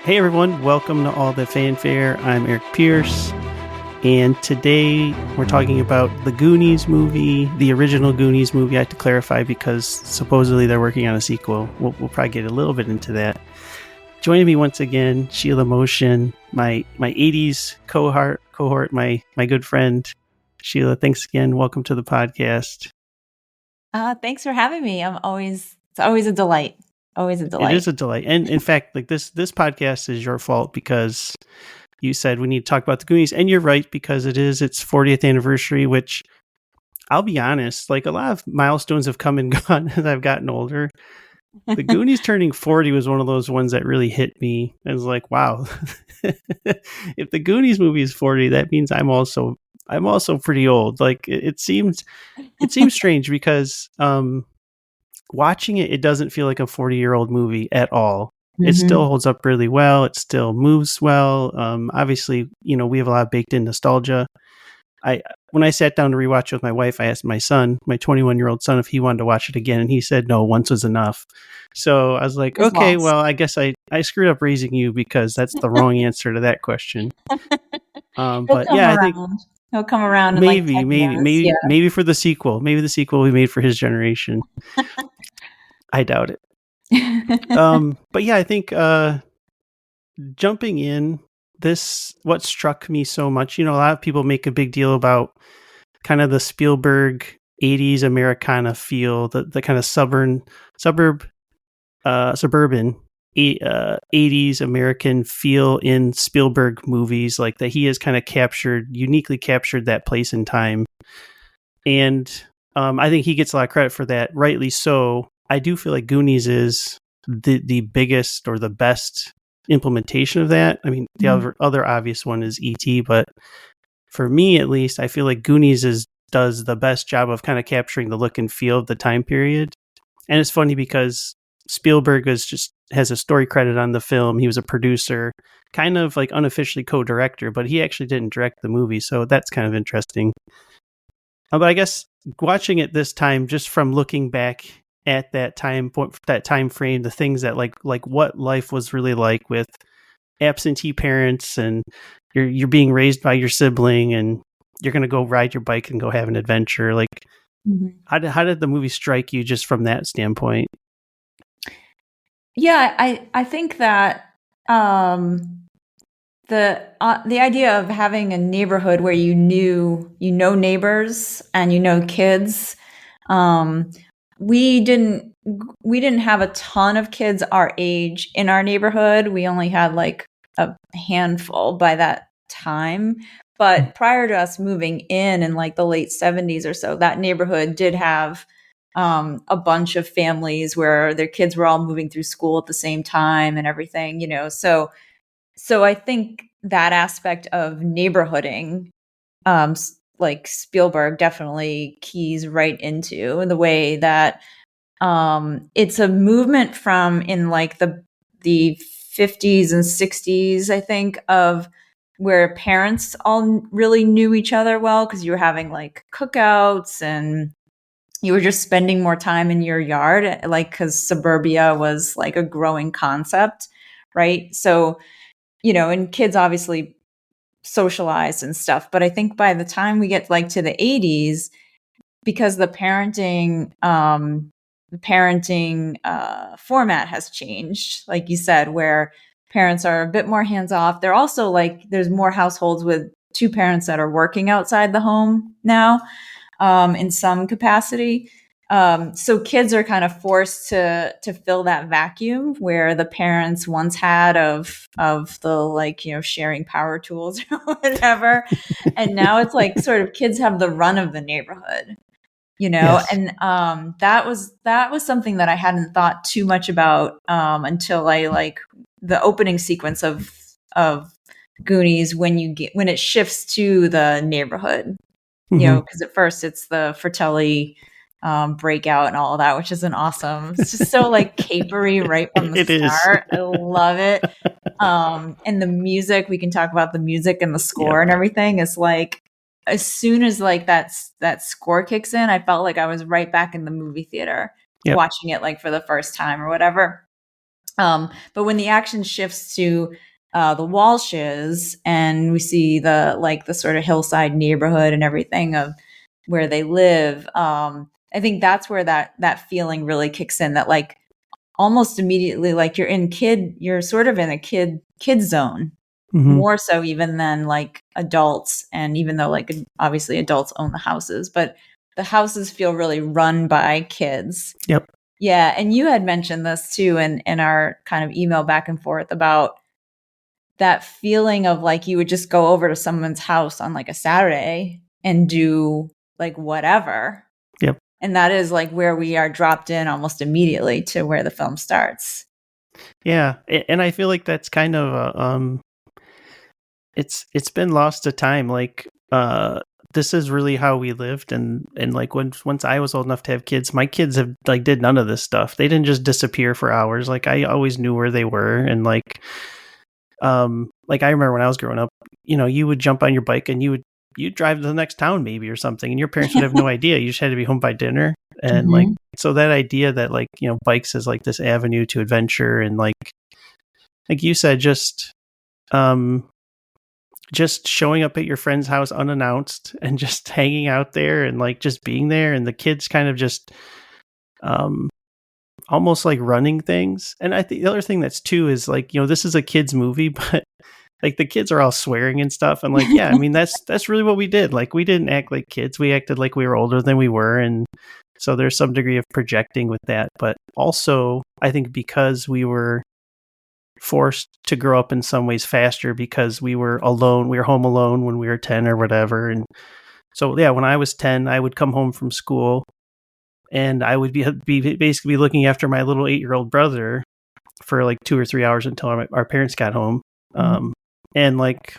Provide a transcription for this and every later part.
Hey everyone, welcome to All the Fanfare. I'm Eric Pierce, and today we're talking about the Goonies movie, the original Goonies movie. I have to clarify because supposedly they're working on a sequel. We'll probably get a little bit into that. Joining me once again, Sheila Moeschen, my 80s cohort, my good friend. Sheila, thanks again. Welcome to the podcast. Thanks for having me. It's always a delight. Always a delight. It is a delight. And in fact, like this podcast is your fault because you said we need to talk about the Goonies, and you're right, because it is its 40th anniversary, which I'll be honest, like a lot of milestones have come and gone as I've gotten older. The Goonies turning 40 was one of those ones that really hit me. I was like, wow, if the Goonies movie is 40, that means I'm also pretty old. Like it seems strange because watching it doesn't feel like a 40-year-old movie at all. Mm-hmm. It still holds up really well. It still moves well. Obviously, we have a lot of baked in nostalgia. When I sat down to rewatch it with my wife, I asked my son, my 21-year-old son, if he wanted to watch it again, and he said no, once was enough. So I was like, okay, well, I guess I screwed up raising you because that's the wrong answer to that question. But yeah, I think he'll come around. Maybe for the sequel. Maybe the sequel we made for his generation. I doubt it. But yeah, I think jumping in, what struck me so much, a lot of people make a big deal about kind of the Spielberg 80s Americana feel, the kind of suburban 80s American feel in Spielberg movies, like that he has kind of uniquely captured that place in time. And I think he gets a lot of credit for that, rightly so. I do feel like Goonies is the biggest or the best implementation of that. I mean, the other obvious one is E.T., but for me, at least, I feel like Goonies does the best job of kind of capturing the look and feel of the time period. And it's funny because Spielberg has a story credit on the film. He was a producer, kind of like unofficially co-director, but he actually didn't direct the movie. So that's kind of interesting. But I guess watching it this time, just from looking back at that time frame, the things that like what life was really like with absentee parents, and you're being raised by your sibling, and you're going to go ride your bike and go have an adventure. Like, how did the movie strike you just from that standpoint? Yeah, I think that the idea of having a neighborhood where you know neighbors and kids. We didn't have a ton of kids our age in our neighborhood. We only had like a handful by that time. But prior to us moving in like the late 70s or so, that neighborhood did have a bunch of families where their kids were all moving through school at the same time and everything, So I think that aspect of neighborhooding, like Spielberg definitely keys right into, in the way that it's a movement from in like the 50s and 60s, I think, of where parents all really knew each other well because you were having like cookouts and you were just spending more time in your yard, like because suburbia was like a growing concept, right? So, and kids obviously socialized and stuff. But I think by the time we get like to the 80s, because the parenting format has changed, like you said, where parents are a bit more hands-off. They're also like, there's more households with two parents that are working outside the home now, in some capacity. So kids are kind of forced to fill that vacuum where the parents once had of the, like, sharing power tools or whatever. And now it's like sort of kids have the run of the neighborhood, yes. And that was something that I hadn't thought too much about until I like the opening sequence of Goonies, when it shifts to the neighborhood, because at first it's the Fratelli breakout and all of that, which is an awesome. It's just so like capery right from the start. I love it. And the music, we can talk about the music and the score and everything. Is like, as soon as like that score kicks in, I felt like I was right back in the movie theater watching it like for the first time or whatever. But when the action shifts to the Walshes, and we see the sort of hillside neighborhood and everything of where they live, I think that's where that feeling really kicks in. That like almost immediately, like you're sort of in a kid zone, more so even than like adults. And even though like obviously adults own the houses, but the houses feel really run by kids. Yep. Yeah, and you had mentioned this too in our kind of email back and forth about that feeling of like you would just go over to someone's house on like a Saturday and do like whatever. Yep. And that is like where we are dropped in almost immediately to where the film starts. Yeah, and I feel like that's kind of it's been lost to time. Like this is really how we lived, and like once I was old enough to have kids, my kids have like did none of this stuff. They didn't just disappear for hours. Like I always knew where they were, and like I remember when I was growing up, you would jump on your bike and you'd drive to the next town maybe or something, and your parents would have no idea. You just had to be home by dinner. And like, so that idea that like, bikes is like this avenue to adventure, and like you said, just showing up at your friend's house unannounced and just hanging out there and like just being there, and the kids kind of just almost like running things. And I think the other thing that's too is like, this is a kids movie, but like the kids are all swearing and stuff. And like, yeah, I mean, that's really what we did. Like we didn't act like kids. We acted like we were older than we were. And so there's some degree of projecting with that. But also I think because we were forced to grow up in some ways faster because we were alone, we were home alone when we were 10 or whatever. And so, yeah, when I was 10, I would come home from school and I would be basically looking after my little 8-year-old brother for like 2 or 3 hours until our parents got home. And like,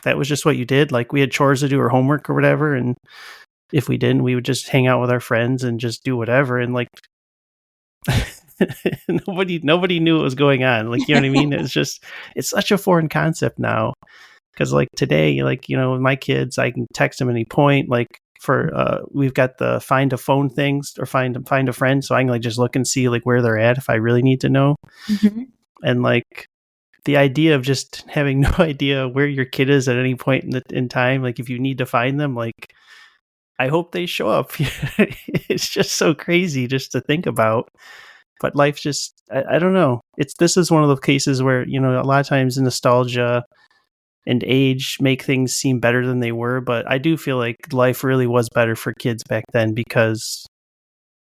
that was just what you did. Like we had chores to do or homework or whatever. And if we didn't, we would just hang out with our friends and just do whatever. And like, nobody knew what was going on. Like, you know what I mean? It's such a foreign concept now. Cause like today, like, with my kids, I can text them at any point. Like we've got the find a phone things or find a friend. So I can like just look and see like where they're at if I really need to know. And like, the idea of just having no idea where your kid is at any point in time, like if you need to find them, like I hope they show up. It's just so crazy just to think about. But life just, I don't know. This is one of those cases where, a lot of times nostalgia and age make things seem better than they were. But I do feel like life really was better for kids back then because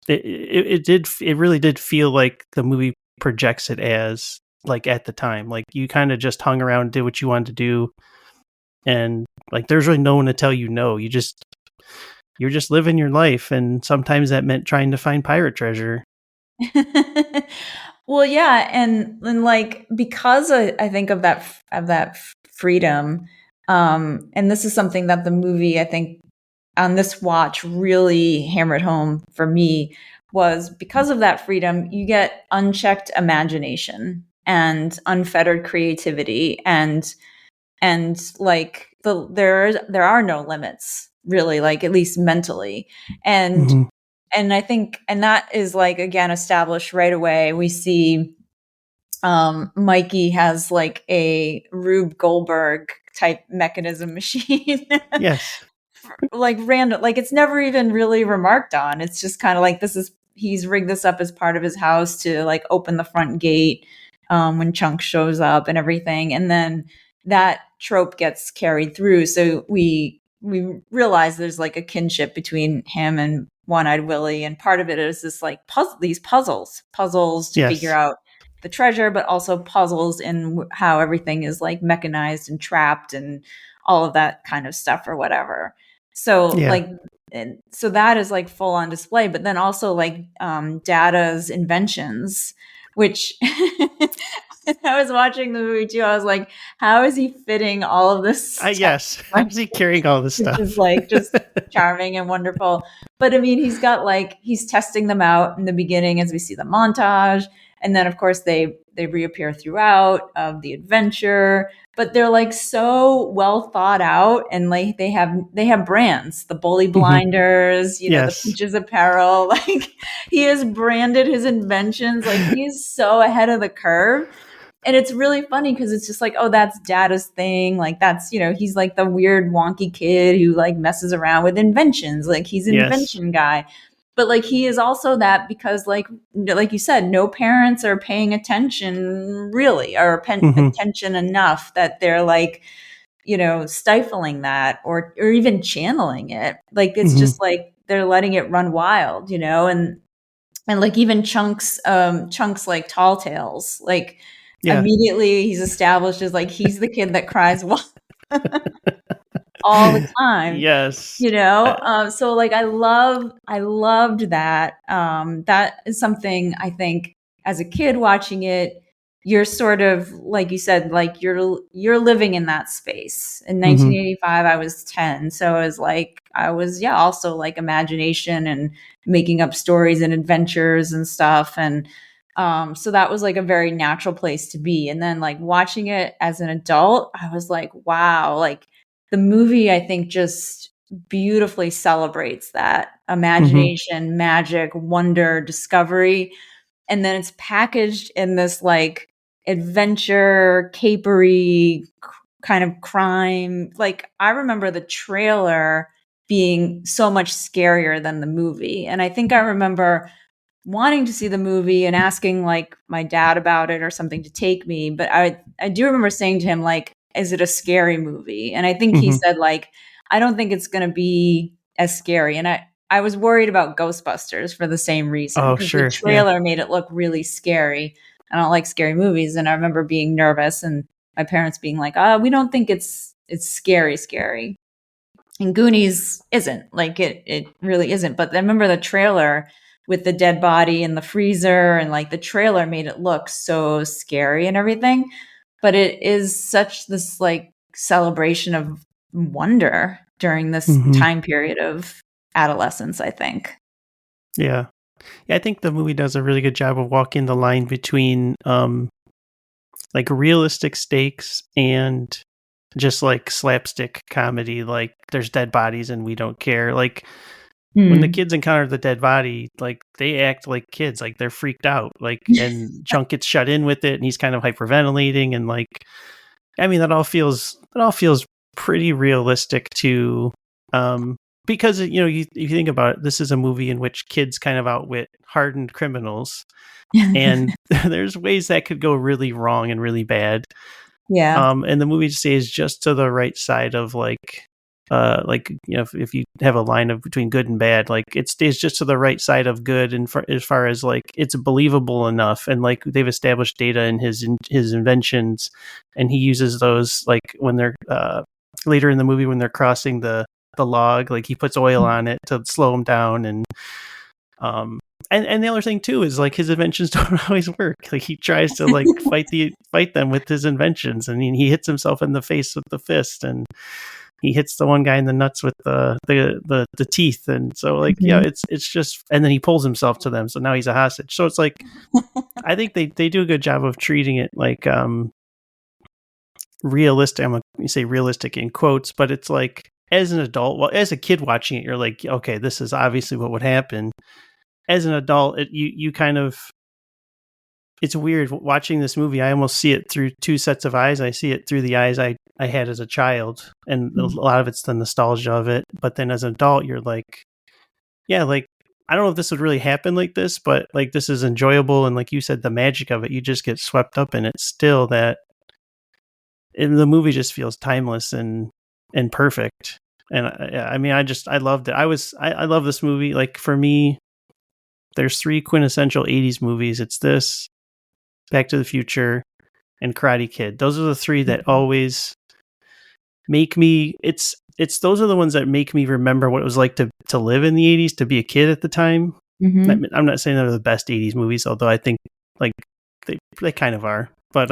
it really did feel like the movie projects it as like at the time. Like you kind of just hung around, did what you wanted to do. And like, there's really no one to tell you no. You're just living your life. And sometimes that meant trying to find pirate treasure. Well, yeah, and like because I think of that freedom, and this is something that the movie I think on this watch really hammered home for me was because of that freedom, you get unchecked imagination and unfettered creativity, and like there are no limits really, like at least mentally, and. And I think, and that is like, again, established right away. We see Mikey has like a Rube Goldberg type mechanism machine. Yes. Like random, like it's never even really remarked on. It's just kind of like, he's rigged this up as part of his house to like open the front gate when Chunk shows up and everything. And then that trope gets carried through. So we realize there's like a kinship between him and One-Eyed Willie, and part of it is this like these puzzles to figure out the treasure, but also puzzles in how everything is like mechanized and trapped and all of that kind of stuff or whatever. So like, and so that is like full on display, but then also like Dada's inventions, which I was watching the movie too. I was like, how is he fitting all of this? Yes. How is he carrying all this stuff? Which is like just charming and wonderful. But I mean, he's testing them out in the beginning as we see the montage. And then of course they reappear throughout of the adventure, but they're like so well thought out, and like they have brands, the Bully Blinders, you know, the Yes. Peaches Apparel. Like he has branded his inventions, like he's so ahead of the curve. And it's really funny because it's just like, oh, that's Dada's thing. Like that's, you know, he's like the weird wonky kid who like messes around with inventions. Like he's an Yes. invention guy. But like he is also that because like you said, no parents are paying attention really, or attention enough that they're like, you know, stifling that or even channeling it. Like it's just like they're letting it run wild, you know, and like even chunks like Tall Tales, like Yeah. immediately he's established as like he's the kid that cries all the time, Yes. you know. So like I loved that. That is something I think as a kid watching it, you're sort of like you said, like you're living in that space. In 1985 I was 10, so it was like I was also like imagination and making up stories and adventures and stuff. And so that was like a very natural place to be. And then like watching it as an adult, I was like, wow, like the movie I think just beautifully celebrates that imagination, magic, wonder, discovery. And then it's packaged in this like adventure, capery kind of crime. Like I remember the trailer being so much scarier than the movie. And I think I remember wanting to see the movie and asking like my dad about it or something to take me. But I do remember saying to him, like, is it a scary movie? And I think he said, like, I don't think it's going to be as scary. And I was worried about Ghostbusters for the same reason, Oh, because the sure. Yeah. trailer made it look really scary. I don't like scary movies. And I remember being nervous and my parents being like, we don't think it's scary. And Goonies isn't, like it really isn't. But I remember the trailer with the dead body in the freezer, and like the trailer made it look so scary and everything. But it is such this like celebration of wonder during this time period of adolescence, I think. Yeah. Yeah, I think the movie does a really good job of walking the line between like realistic stakes and just like slapstick comedy, like there's dead bodies and we don't care. Like when the kids encounter the dead body, like they act like kids, like they're freaked out, like, and Chunk gets shut in with it and he's kind of hyperventilating, and like, I mean, that all feels pretty realistic to, because, you know, you think about it, this is a movie in which kids kind of outwit hardened criminals, and there's ways that could go really wrong and really bad. Yeah. And the movie stays just to the right side of like, you know, if you have a line of between good and bad, like it stays just to the right side of good, and as far as like it's believable enough, and like they've established data in his inventions, and he uses those like when they're later in the movie when they're crossing the log, like he puts oil on it to slow him down, and and the other thing too is like his inventions don't always work. Like he tries to like fight them with his inventions, and he hits himself in the face with the fist, and he hits the one guy in the nuts with the teeth, and so like yeah, it's just, and then he pulls himself to them, so now he's a hostage. So it's like I think they do a good job of treating it like realistic. I'm gonna say realistic in quotes, but it's like as an adult, well, as a kid watching it, you're like, okay, this is obviously what would happen. As an adult, you kind of, it's weird watching this movie. I almost see it through two sets of eyes. I see it through the eyes I had as a child, and a lot of it's the nostalgia of it. But then as an adult, you're like, yeah, like I don't know if this would really happen like this, but like this is enjoyable, and like you said, the magic of it, you just get swept up in it. Still, that the movie just feels timeless and perfect. And I mean, I loved it. I love this movie. Like for me, there's 3 quintessential 80s movies. It's this, Back to the Future, and Karate Kid. Those are the 3 that always make me, it's those are the ones that make me remember what it was like to live in the 80s, to be a kid at the time. I'm not saying they're the best 80s movies, although I think like they kind of are. But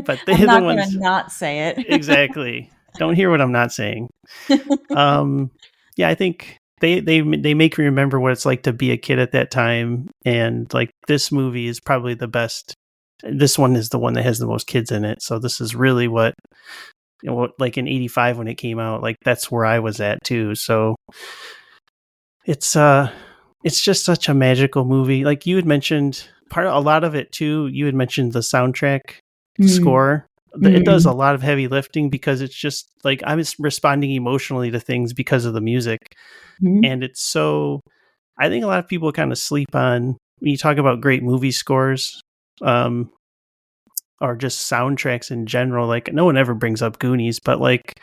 but they're I'm not the ones, gonna not say it. exactly. Don't hear what I'm not saying. Yeah, I think they make me remember what it's like to be a kid at that time, and like this movie is probably the best. This one is the one that has the most kids in it, so this is really what, like in '85 when it came out, like that's where I was at too. So it's just such a magical movie. Like you had mentioned, a lot of it too. You had mentioned the soundtrack score. It does a lot of heavy lifting because it's just like I'm responding emotionally to things because of the music, and it's so. I think a lot of people kind of sleep on when you talk about great movie scores, or just soundtracks in general. Like no one ever brings up Goonies, but like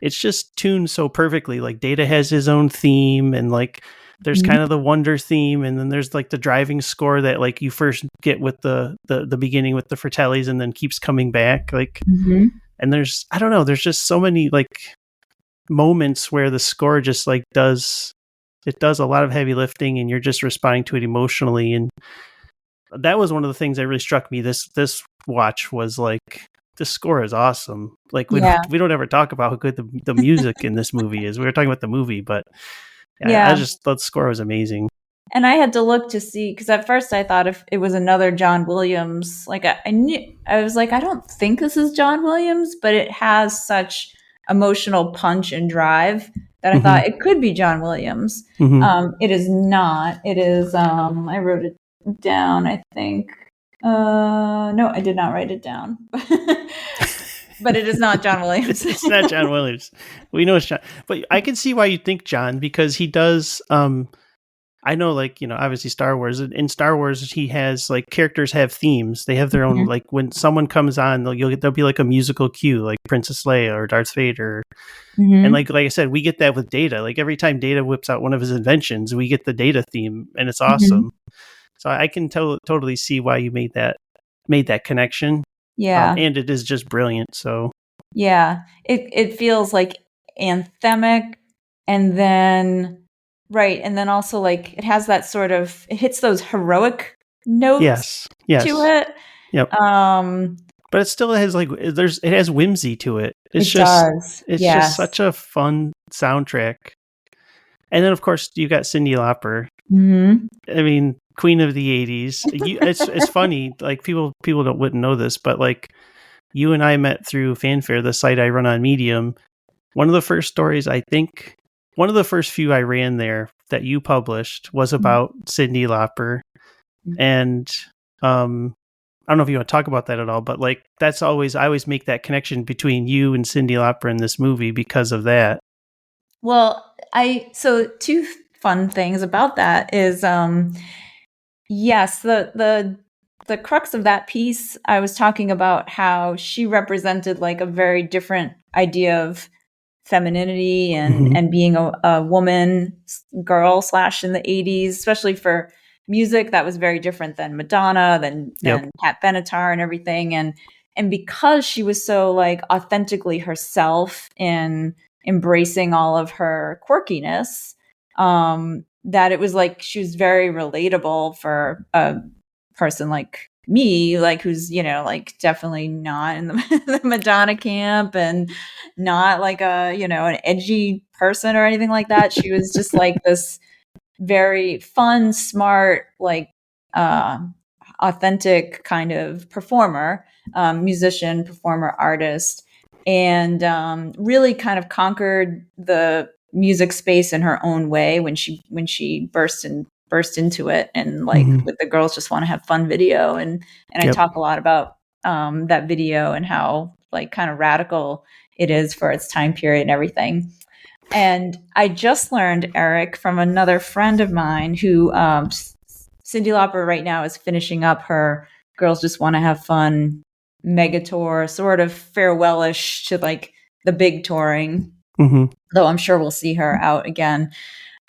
it's just tuned so perfectly. Like Data has his own theme, and like there's kind of the Wonder theme, and then there's like the driving score that like you first get with the beginning with the Fratellis, and then keeps coming back. Like, and there's, I don't know, there's just so many like moments where the score just like does a lot of heavy lifting, and you're just responding to it emotionally. And that was one of the things that really struck me this watch was like, the score is awesome. Like we don't ever talk about how good the music in this movie is. We were talking about the movie, but I just thought the score was amazing. And I had to look to see, because at first I thought if it was another John Williams, like I knew, I was like, I don't think this is John Williams, but it has such emotional punch and drive that I thought it could be John Williams. It is not. It is, I wrote it down, I think. No, I did not write it down. But it is not John Williams. It's not John Williams. We know it's John. But I can see why you think John, because he does, I know, like, obviously Star Wars. In Star Wars, he has, like, characters have themes. They have their own, like, when someone comes on, there'll be, like, a musical cue, like Princess Leia or Darth Vader. And, like I said, we get that with Data. Like, every time Data whips out one of his inventions, we get the Data theme, and it's awesome. So I can totally see why you made that connection. Yeah. And it is just brilliant, so. Yeah. It feels, like, anthemic, and then... Right. And then also, like, it has that sort of, it hits those heroic notes yes. to it. Yep. But it still has, like, it has whimsy to it. It's just such a fun soundtrack. And then, of course, you got Cyndi Lauper. I mean, Queen of the 80s. It's funny. Like, people wouldn't know this, but, like, you and I met through Fanfare, the site I run on Medium. One of the first stories, I think, one of the first few I ran there that you published was about Cyndi Lauper. And I don't know if you want to talk about that at all, but like I always make that connection between you and Cyndi Lauper in this movie because of that. Well, so two fun things about that is, yes, the crux of that piece, I was talking about how she represented like a very different idea of femininity and being a woman, girl / in the 80s, especially for music that was very different than Madonna, than Pat Benatar and everything. And because she was so like authentically herself in embracing all of her quirkiness, that it was like she was very relatable for a person like me, like who's, like definitely not in the Madonna camp and not like an edgy person or anything like that. She was just like this very fun, smart, like authentic kind of performer, musician, performer, artist, and really kind of conquered the music space in her own way when she burst into it, and like with the Girls Just Want to Have Fun video, and I talk a lot about that video and how like kind of radical it is for its time period and everything. And I just learned, Eric, from another friend of mine who Cyndi Lauper right now is finishing up her Girls Just Want to Have Fun mega tour, sort of farewellish to like the big touring, though I'm sure we'll see her out again.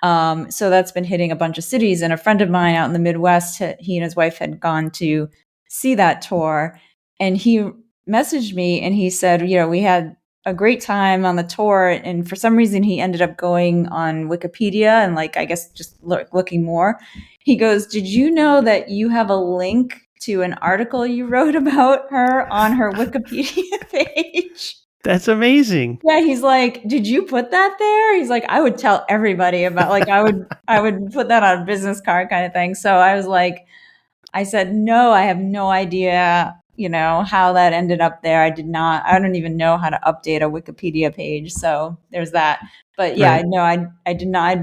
So that's been hitting a bunch of cities, and a friend of mine out in the Midwest, he and his wife had gone to see that tour, and he messaged me and he said, we had a great time on the tour, and for some reason he ended up going on Wikipedia and like, I guess just looking more. He goes, "Did you know that you have a link to an article you wrote about her on her Wikipedia page?" That's amazing. Yeah, he's like, "Did you put that there?" He's like, "I would tell everybody about like I would put that on a business card kind of thing." So I was like, I said, "No, I have no idea, how that ended up there. I don't even know how to update a Wikipedia page." So there's that. But yeah, Right. no, I did not,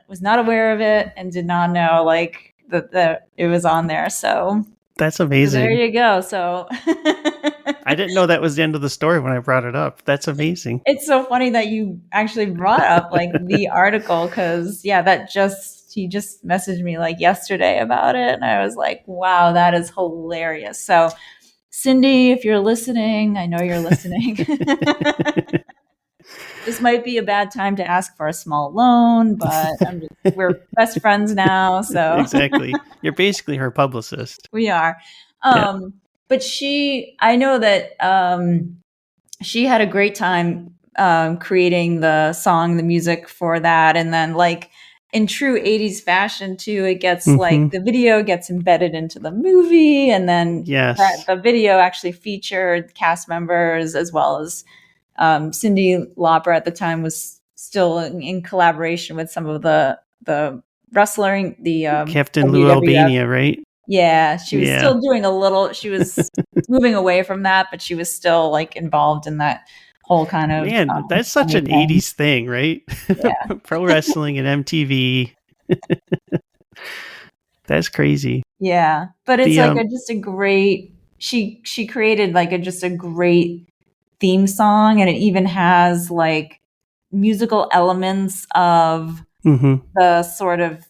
was not aware of it and did not know like that it was on there. So That's there amazing. you go. So I didn't know that was the end of the story when I brought it up. That's amazing. it's so funny that you actually brought up like the article because yeah, he just messaged me like yesterday about it, and I was like, wow, that is hilarious. So, Cyndi, if you're listening, I know you're listening. This might be a bad time to ask for a small loan, but we're best friends now, so Exactly. You're basically her publicist. we are. Yeah. But I know that she had a great time creating the song, the music for that, and then like in true 80s fashion too, it gets like the video gets embedded into the movie, and then Yes. the video actually featured cast members as well as Cyndi Lauper at the time was still in collaboration with some of the wrestling, the Captain Lou WWF. Albania, right? Yeah, she was Yeah. still doing a little. She was moving away from that, but she was still like involved in that whole kind of Man, that's such funny an thing. 80s thing, right? Yeah, Pro wrestling and MTV. That's crazy. yeah, but it's The like just a great. She created like just a great theme song, and it even has like musical elements of the sort of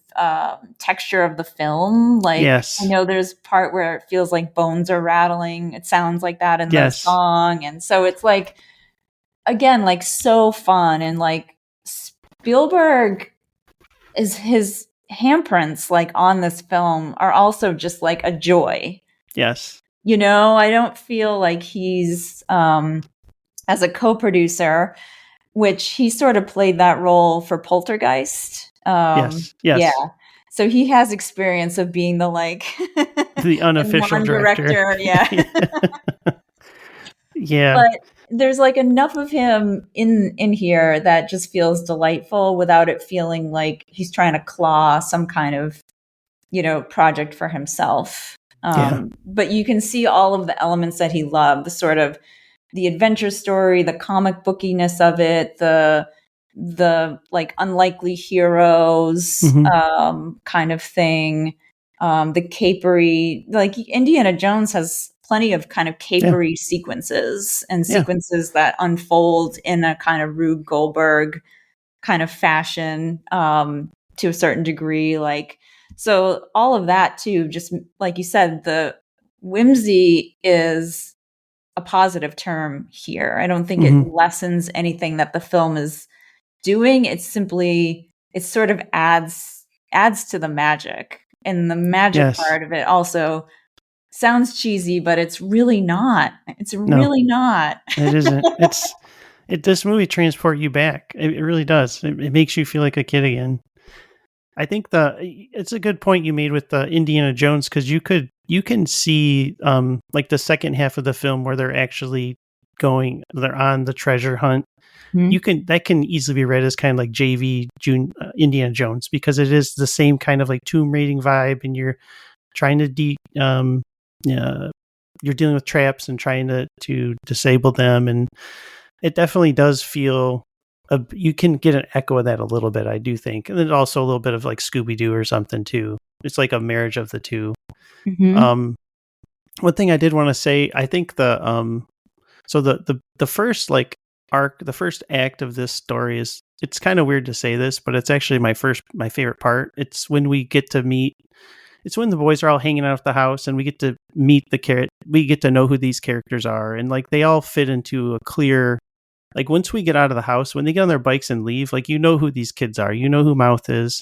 texture of the film. Like I Yes. know there's part where it feels like bones are rattling. It sounds like that in the Yes. song, and so it's like again like so fun, and like Spielberg is his handprints like on this film are also just like a joy. Yes. I don't feel like he's as a co-producer, which he sort of played that role for Poltergeist. Yes. Yeah. Yes. So he has experience of being the like The the unofficial director. non-director, yeah. Yeah. But there's like enough of him in here that just feels delightful without it feeling like he's trying to claw some kind of project for himself. Yeah. But you can see all of the elements that he loved, the sort of the adventure story, the comic bookiness of it, the like unlikely heroes kind of thing, the capery, like Indiana Jones has plenty of kind of capery sequences and sequences that unfold in a kind of Rube Goldberg kind of fashion to a certain degree. Like, so all of that too, just like you said, the whimsy is a positive term here. I don't think it lessens anything that the film is doing. It's simply, it sort of adds to the magic. And the magic part of it also sounds cheesy, but it's really not. It's really not. It isn't. This movie transport you back. It really does. It makes you feel like a kid again. I think it's a good point you made with the Indiana Jones, because you can see like the second half of the film where they're actually they're on the treasure hunt. That can easily be read as kind of like JV Indiana Jones, because it is the same kind of like tomb raiding vibe, and you're trying to you're dealing with traps and trying to disable them, and it definitely does feel you can get an echo of that a little bit, I do think. And then also a little bit of like Scooby-Doo or something too. It's like a marriage of the two. One thing I did want to say, I think so the first like arc, the first act of this story it's kind of weird to say this, but it's actually my favorite part. It's when it's when the boys are all hanging out at the house and we get to meet we get to know who these characters are, and like they all fit into a clear, like once we get out of the house, when they get on their bikes and leave, like who these kids are, who Mouth is.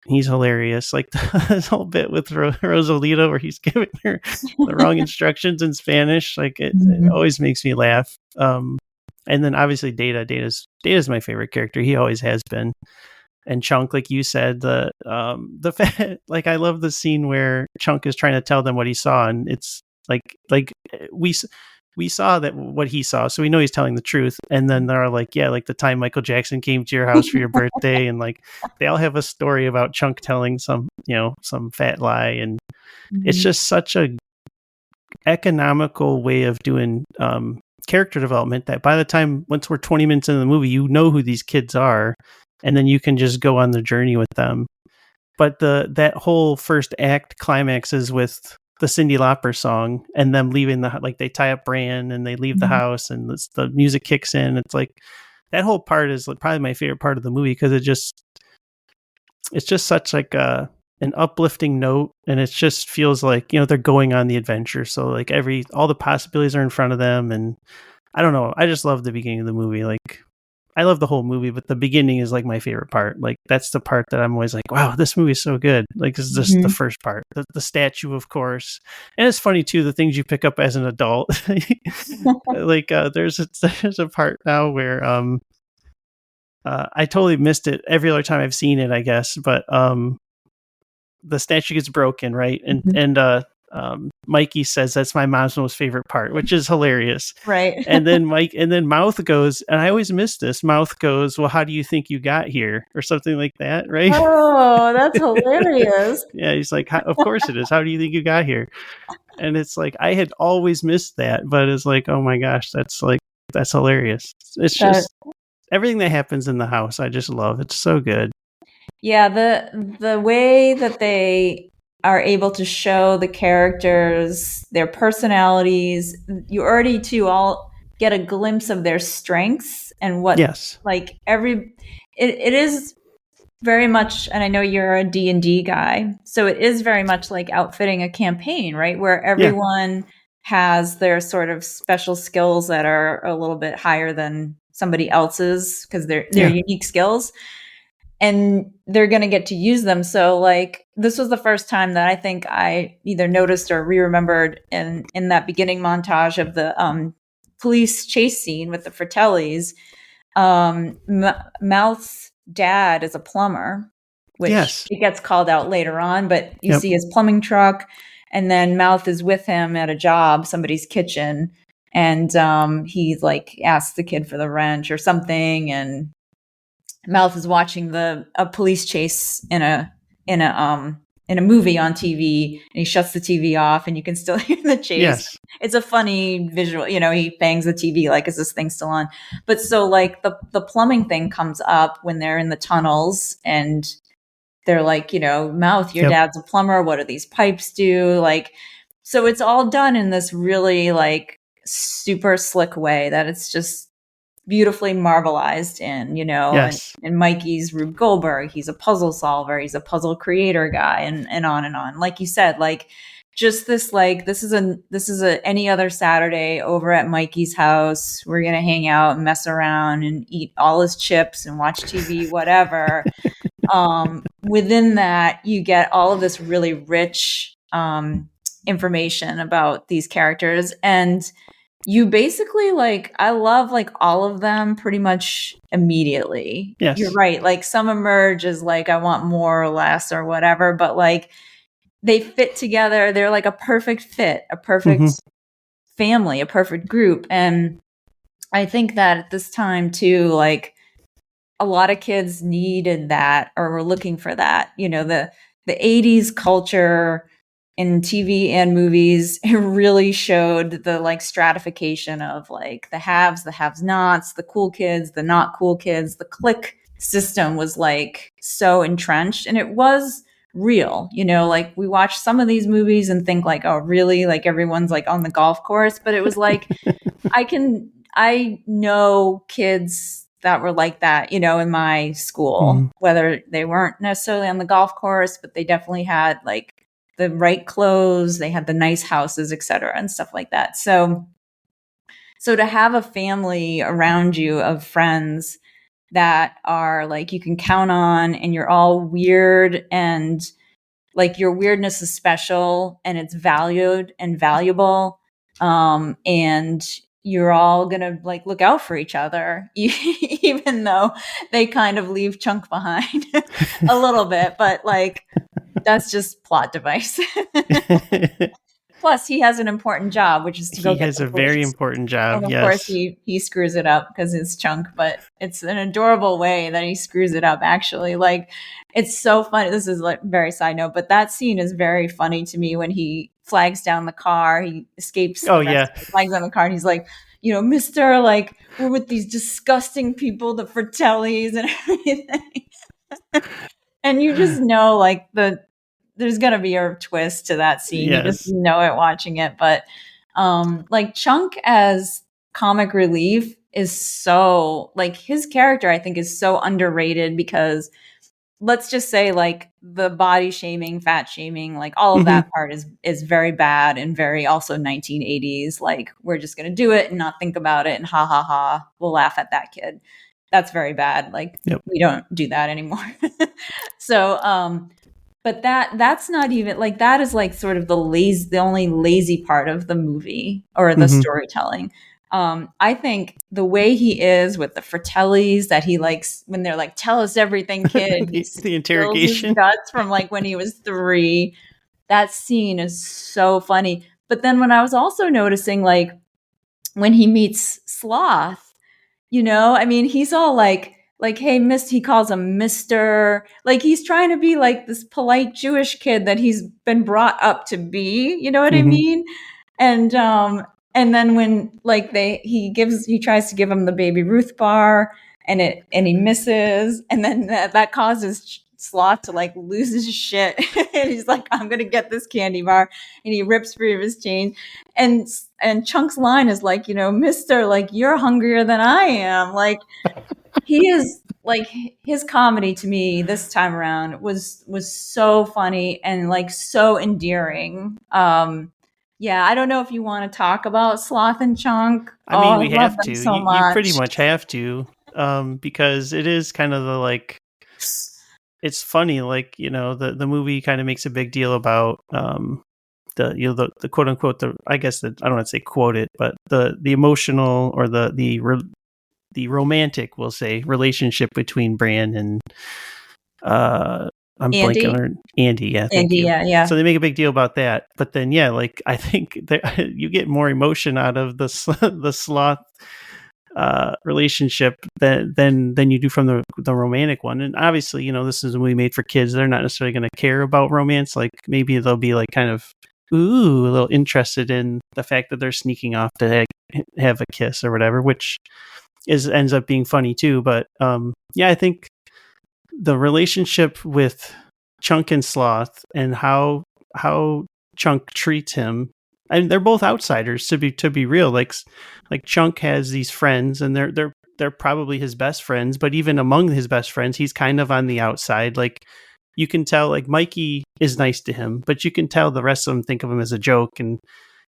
He's hilarious. Like this whole bit with Rosalita where he's giving her the wrong instructions in Spanish. Like it always makes me laugh. And then obviously Data's my favorite character. He always has been. And Chunk, like you said, the like I love the scene where Chunk is trying to tell them what he saw, and it's like we saw that what he saw, so we know he's telling the truth. And then they're like, yeah, like the time Michael Jackson came to your house for your birthday, and like they all have a story about Chunk telling some fat lie, and it's just such a economical way of doing character development that by the time once we're 20 minutes into the movie, you know who these kids are, and then you can just go on the journey with them. But that whole first act climaxes with the Cyndi Lauper song and them leaving like they tie up Bran and they leave the house and the music kicks in. It's like that whole part is like probably my favorite part of the movie because it's just such like an uplifting note, and it just feels like they're going on the adventure. So like all the possibilities are in front of them, and I don't know. I just love the beginning of the movie. Like I love the whole movie, but the beginning is like my favorite part. Like that's the part that I'm always like, wow, this movie is so good. Like this is just the first part, the statue, of course. And it's funny too, the things you pick up as an adult. Like there's a part now where I totally missed it every other time I've seen it, I guess. But the statue gets broken, right? And Mikey says that's my mom's most favorite part, which is hilarious. Right. And then Mouth goes, and I always miss this. Mouth goes, well, how do you think you got here? Or something like that, right? Oh, that's hilarious. Yeah, he's like, of course it is. How do you think you got here? And it's like, I had always missed that, but it's like, oh my gosh, that's hilarious. It's just everything that happens in the house, I just love. It's so good. Yeah, the way that they are able to show the characters, their personalities, you already too all get a glimpse of their strengths and what like it is very much, and I know you're a D&D guy, so it is very much like outfitting a campaign, right? Where everyone has their sort of special skills that are a little bit higher than somebody else's because they're unique skills. And they're going to get to use them. So like this was the first time that I think I either noticed or re-remembered in that beginning montage of the police chase scene with the Fratellis. Mouth's dad is a plumber, which it gets called out later on, but you see his plumbing truck, and then Mouth is with him at a job, somebody's kitchen, and he like asks the kid for the wrench or something, and Mouth is watching a police chase in a movie on TV, and he shuts the TV off, and you can still hear the chase. Yes. It's a funny visual. He bangs the TV like, is this thing still on? But so like the plumbing thing comes up when they're in the tunnels, and they're like, Mouth, your dad's a plumber. What do these pipes do? Like, so it's all done in this really like super slick way that it's just beautifully marbleized in, and Mikey's Rube Goldberg. He's a puzzle solver. He's a puzzle creator guy, and on and on. Like you said, like just this, like, this is a any other Saturday over at Mikey's house. We're going to hang out and mess around and eat all his chips and watch TV, whatever. Within that, you get all of this really rich, information about these characters, and you basically like, I love like all of them pretty much immediately. Yes. You're right. Like some emerge as like, I want more or less or whatever, but like they fit together. They're like a perfect fit, a perfect family, a perfect group. And I think that at this time too, like a lot of kids needed that or were looking for that. The 80s culture in TV and movies, it really showed the like stratification of like the haves, the have-nots, the cool kids, the not cool kids. The clique system was like so entrenched, and it was real. Like we watch some of these movies and think like, oh, really? Like everyone's like on the golf course, but it was like, I know kids that were like that, in my school, whether they weren't necessarily on the golf course, but they definitely had like the right clothes, they had the nice houses, et cetera, and stuff like that. So to have a family around you of friends that are like, you can count on, and you're all weird, and like your weirdness is special and it's valued and valuable. And you're all going to like look out for each other, even though they kind of leave Chunk behind a little bit, but like, that's just plot device. Plus, he has an important job, which is to go He get has the a very police. important job. And of course, Yes. he screws it up because it's Chunk, but it's an adorable way that he screws it up. Actually, like it's so funny. This is like very side note, but that scene is very funny to me when he flags down the car. He escapes Oh the rest. yeah. He flags down the car, and he's like, Mister, like we're with these disgusting people, the Fratellis, and everything. And you just know, like there's gonna be a twist to that scene. You just Yes. know it watching it. But like Chunk as comic relief is so like his character I think is so underrated because let's just say like the body shaming, fat shaming, like all of Hmm. that part is very bad and very also 1980s. Like we're just gonna do it and not think about it and ha ha ha, we'll laugh at that kid. That's very bad. Like Yep. we don't do that anymore. So but that's not even like that is like sort of the only lazy part of the movie or the Hmm. storytelling. I think the way he is with the Fratellis that he likes when they're like, tell us everything, kid, and he The spills his interrogation. guts from like when he was 3. That scene is so funny. But then when I was also noticing like when he meets Sloth, I mean, he's all like, hey, he calls him Mr. Like he's trying to be like this polite Jewish kid that he's been brought up to be, you know what I Hmm. mean? And and then when like he tries to give him the Baby Ruth bar and he misses, and then that causes Sloth to like lose his shit. And he's like, I'm gonna get this candy bar, and he rips free of his chain. And Chunk's line is like, Mister, like you're hungrier than I am. Like he is like his comedy to me this time around was so funny and like so endearing. Yeah, I don't know if you want to talk about Sloth and Chunk. I Oh, mean, I we love have them to. so You pretty much. much have to, because it is kind of the like. It's funny, like the movie kind of makes a big deal about the quote unquote I guess that I don't want to say quote it, but the emotional or the romantic, we'll say, relationship between Bran and I'm blanking Andy, on Andy. Yeah, thank Andy, you. yeah, yeah. So they make a big deal about that, but then yeah, like I think that you get more emotion out of the Sloth relationship than you do from the romantic one. And obviously, this is a movie made for kids. They're not necessarily going to care about romance. Like maybe they'll be like kind of a little interested in the fact that they're sneaking off to have a kiss or whatever, which ends up being funny too. But yeah, I think the relationship with Chunk and Sloth and how Chunk treats him, and they're both outsiders to be real. Like Chunk has these friends, and they're probably his best friends, but even among his best friends, he's kind of on the outside. Like you can tell, like Mikey is nice to him, but you can tell the rest of them think of him as a joke, and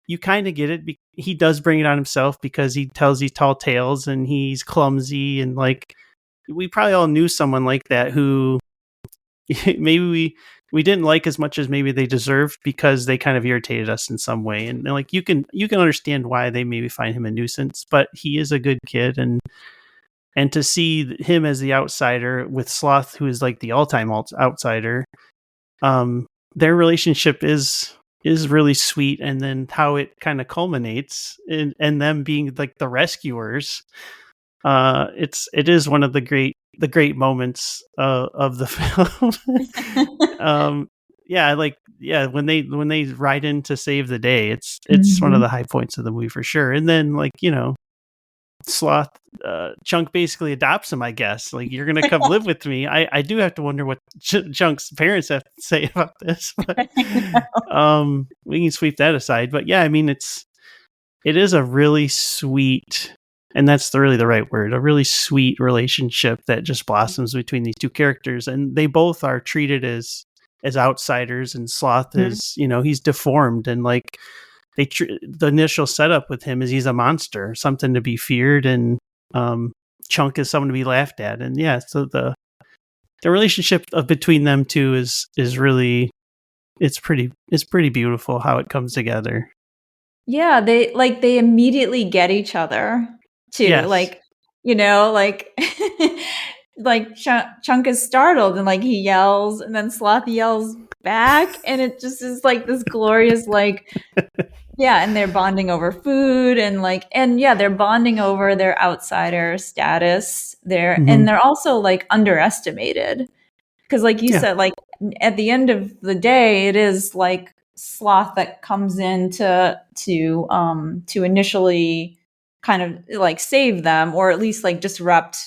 you kind of get it. He does bring it on himself because he tells these tall tales and he's clumsy, and like we probably all knew someone like that who maybe we didn't like as much as maybe they deserved because they kind of irritated us in some way. And like you can understand why they maybe find him a nuisance, but he is a good kid. And to see him as the outsider with Sloth, who is like the all-time outsider, their relationship is really sweet. And then how it kind of culminates in them being like the rescuers, it is one of the great moments of the film. Yeah, like yeah, when they ride in to save the day, it's one of Mhm. the high points of the movie for sure. And then like Sloth, Chunk basically adopts him, I guess. Like you're gonna come live with me. I do have to wonder what Chunk's parents have to say about this, but we can sweep that aside. But yeah, I mean it is a really sweet, and that's really the right word, a really sweet relationship that just blossoms between these two characters, and they both are treated as outsiders. And Sloth Mhm. is, he's deformed, and like the initial setup with him is he's a monster, something to be feared, and Chunk is someone to be laughed at. And yeah, so the relationship between them two is really it's pretty beautiful how it comes together. Yeah, they immediately get each other too. Yes. Like, like like Chunk is startled and like he yells and then Sloth yells back and it just is like this glorious like Yeah, and they're bonding over food and yeah, they're bonding over their outsider status. They're also like underestimated because like you Yeah. said, like at the end of the day, it is like Sloth that comes in to initially kind of like save them or at least like disrupt,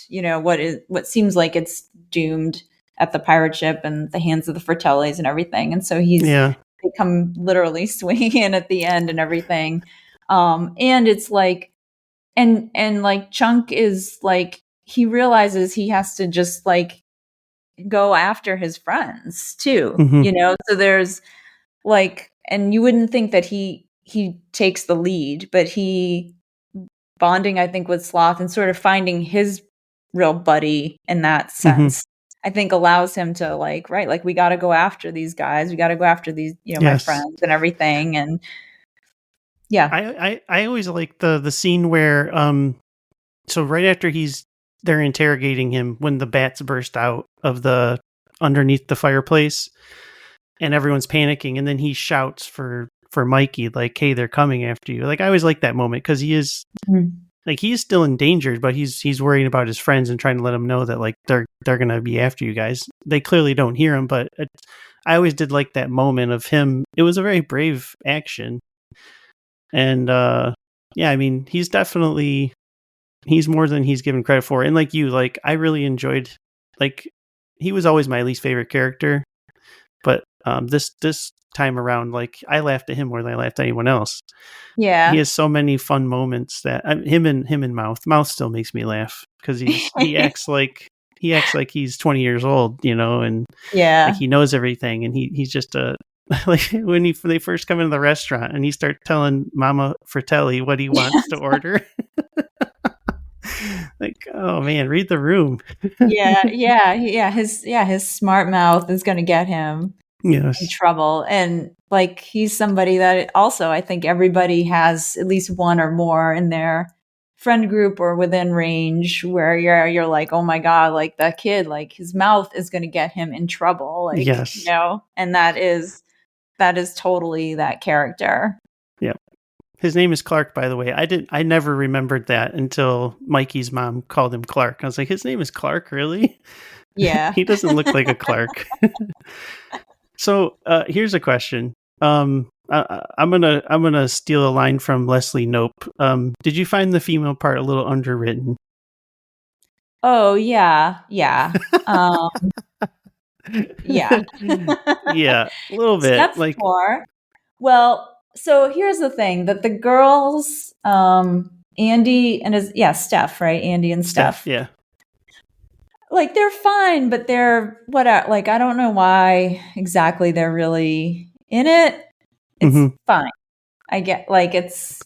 what seems like it's doomed at the pirate ship and the hands of the Fratellis and everything. And so Yeah. they come literally swinging in at the end and everything. And it's like, and like Chunk is like, he realizes he has to just like go after his friends too, Hmm. So there's like, and you wouldn't think that he takes the lead, but he bonding, I think, with Sloth and sort of finding his real buddy in that Hmm. sense, I think allows him to like, right, like we got to go after these guys, we got to go after these, my Yes. friends and everything, and yeah, I always like the scene where so right after they're interrogating him when the bats burst out of the underneath the fireplace and everyone's panicking and then he shouts for Mikey like, hey, they're coming after you. Like I always like that moment because he is like he is still endangered, but he's worrying about his friends and trying to let them know that like they're gonna be after you guys. They clearly don't hear him, but I always did like that moment of him. It was a very brave action, and yeah, I mean he's more than he's given credit for. And like you, like I really enjoyed like he was always my least favorite character, but this time around, like I laughed at him more than I laughed at anyone else. He yeah. has so many fun moments that him and Mouth still makes me laugh because he acts like he's 20 years old, and like Yeah. he knows everything, and he's just a like when they first come into the restaurant and he starts telling Mama Fratelli what he wants to order. Like, oh man, read the room. Yeah, his smart mouth is going to get him in Yes. trouble. And like he's somebody that also I think everybody has at least one or more in their friend group or within range where you're like, oh my God, like that kid, like his mouth is going to get him in trouble, like, Yes. and that is totally that character. Yeah. His name is Clark, by the way. I never remembered that until Mikey's mom called him Clark. I was like, his name is Clark, really? Yeah. He doesn't look like a Clark. So here's a question. I'm gonna steal a line from Leslie Nope. Did you find the female part a little underwritten? Oh yeah. Yeah. Yeah. Yeah, a little bit. Step Like 4. Well, so here's the thing that the girls, Andy and Stef, right? Andy and Steph. Stef, Yeah. like they're fine, but they're what? Like I don't know why exactly they're really in it. It's Hmm. fine. I get like it's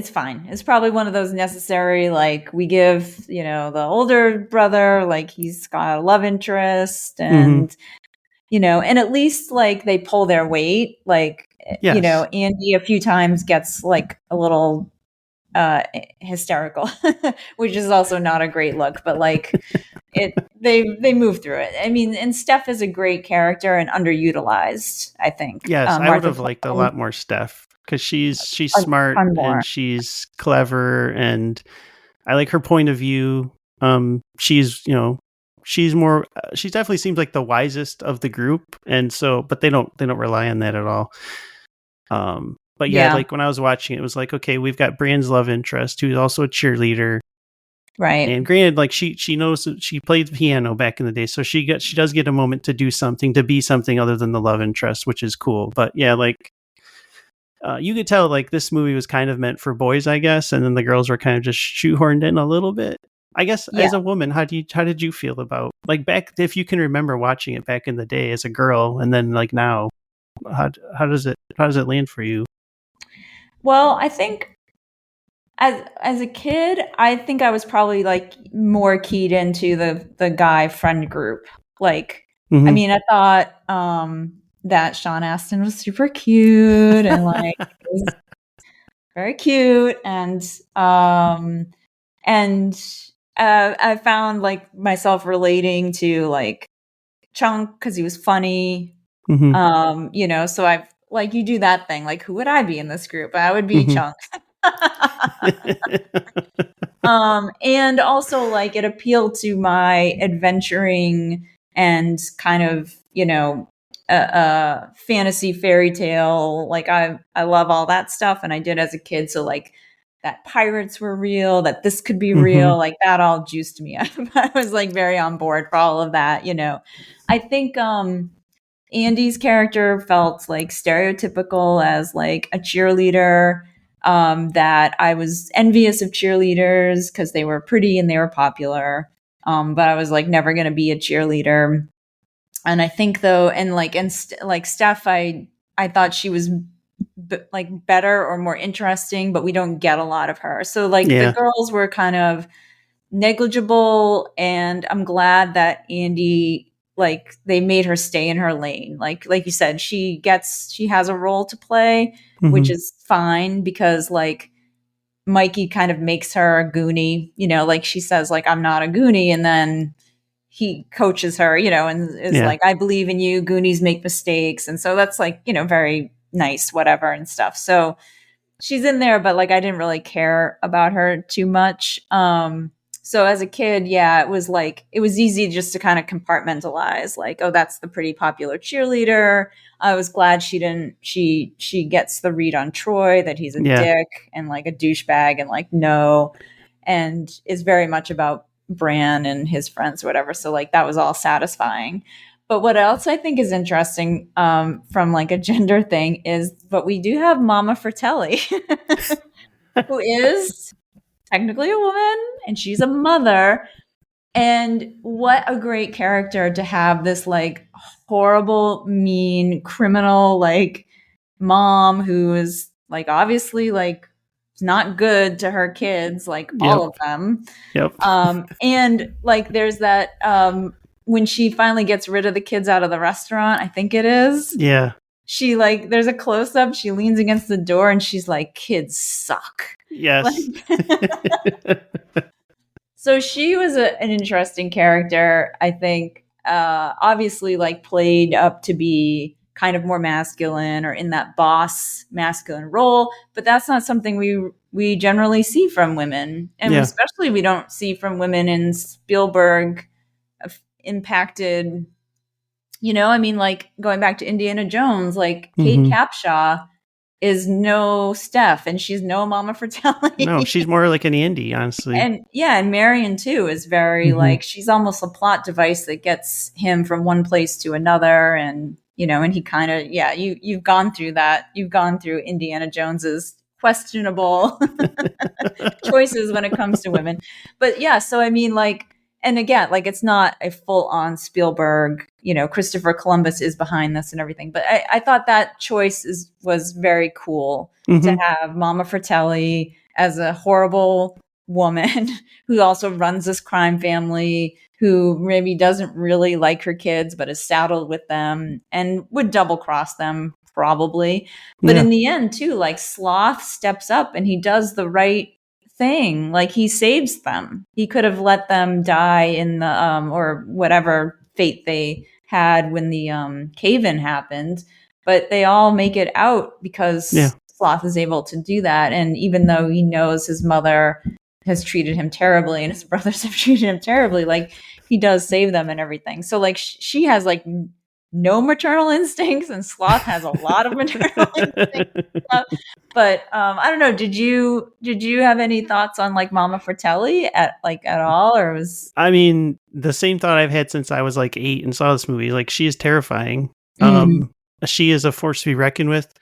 fine. It's probably one of those necessary, like we give the older brother, like he's got a love interest, Hmm. and at least like they pull their weight, like Yes. Andy a few times gets like a little hysterical, which is also not a great look, but like they move through it. I mean, and Steph is a great character and underutilized, I think. Yes, I would Martha have liked a Plum lot more Steph because she's a smart ton and more. she's clever and I like her point of view. She's more. She definitely seems like the wisest of the group, and so, but they don't rely on that at all. But yeah, Yeah, like when I was watching it, was like, okay, we've got Brand's love interest, who's also a cheerleader, right. and granted, like she knows that she played the piano back in the day, so she does get a moment to do something, to be something other than the love interest, which is cool. But yeah, like you could tell like this movie was kind of meant for boys, I guess, and then the girls were kind of just shoehorned in a little bit. I guess Yeah. as a woman, how did you feel about like back if you can remember watching it back in the day as a girl and then like now, how does it land for you? Well, I think as a kid, I think I was probably like more keyed into the guy friend group. Like, I Mm-hmm. mean, I thought that Sean Astin was super cute and like it was very cute and I found like myself relating to like Chunk because he was funny. Mm-hmm. So I've like you do that thing. Like, who would I be in this group? I would be Chunk. And also like it appealed to my adventuring and kind of, fantasy fairy tale. Like I love all that stuff, and I did as a kid. So like that pirates were real, that this could be real, like that all juiced me up. I was like very on board for all of that. I think Andy's character felt like stereotypical as like a cheerleader, that I was envious of cheerleaders because they were pretty and they were popular. But I was like never going to be a cheerleader. And I think though, and like, like Steph, I thought she was like better or more interesting, but we don't get a lot of her. So like the girls were kind of negligible, and I'm glad that Andy, like they made her stay in her lane. Like you said, she has a role to play, which is fine, because like Mikey kind of makes her a Goonie, like she says like, I'm not a Goonie, and then he coaches her, and is like, I believe in you, Goonies make mistakes. And so that's like, very nice, whatever and stuff. So she's in there, but like I didn't really care about her too much. So as a kid, it was easy just to kind of compartmentalize, like, oh, that's the pretty popular cheerleader. I was glad she gets the read on Troy that he's a dick and like a douchebag and like no, and is very much about Bran and his friends or whatever. So like that was all satisfying. But what else I think is interesting, from like a gender thing is, but we do have Mama Fratelli, who is technically a woman, and she's a mother. And what a great character to have, this like horrible, mean, criminal, like mom who is like obviously like not good to her kids, like all of them. And like there's that when she finally gets rid of the kids out of the restaurant, I think it is. She like, there's a close up, she leans against the door and she's like, kids suck. Yes. So she was an interesting character, I think. Obviously, like played up to be kind of more masculine or in that boss masculine role, but that's not something we generally see from women, and especially we don't see from women in Spielberg impacted. I mean, like going back to Indiana Jones, like Kate Capshaw is no Stef, and she's no Mama Fratelli. No, she's more like an Andy, honestly. And and Marion too is very like, she's almost a plot device that gets him from one place to another, and and he kind of you've gone through that. You've gone through Indiana Jones's questionable choices when it comes to women. But so I mean, like, and again, like it's not a full on Spielberg, Christopher Columbus is behind this and everything. But I thought that choice was very cool to have Mama Fratelli as a horrible woman who also runs this crime family, who maybe doesn't really like her kids, but is saddled with them and would double cross them probably. But in the end too, like Sloth steps up and he does the right thing. Like he saves them. He could have let them die in the or whatever fate they had when the cave-in happened, but they all make it out because Sloth is able to do that. And even though he knows his mother has treated him terribly and his brothers have treated him terribly, like he does save them and everything. So like she has like no maternal instincts, and Sloth has a lot of maternal instincts. But I don't know. Did you have any thoughts on like Mama Fratelli at all, or was? I mean, the same thought I've had since I was like 8 and saw this movie. Like, she is terrifying. She is a force to be reckoned with.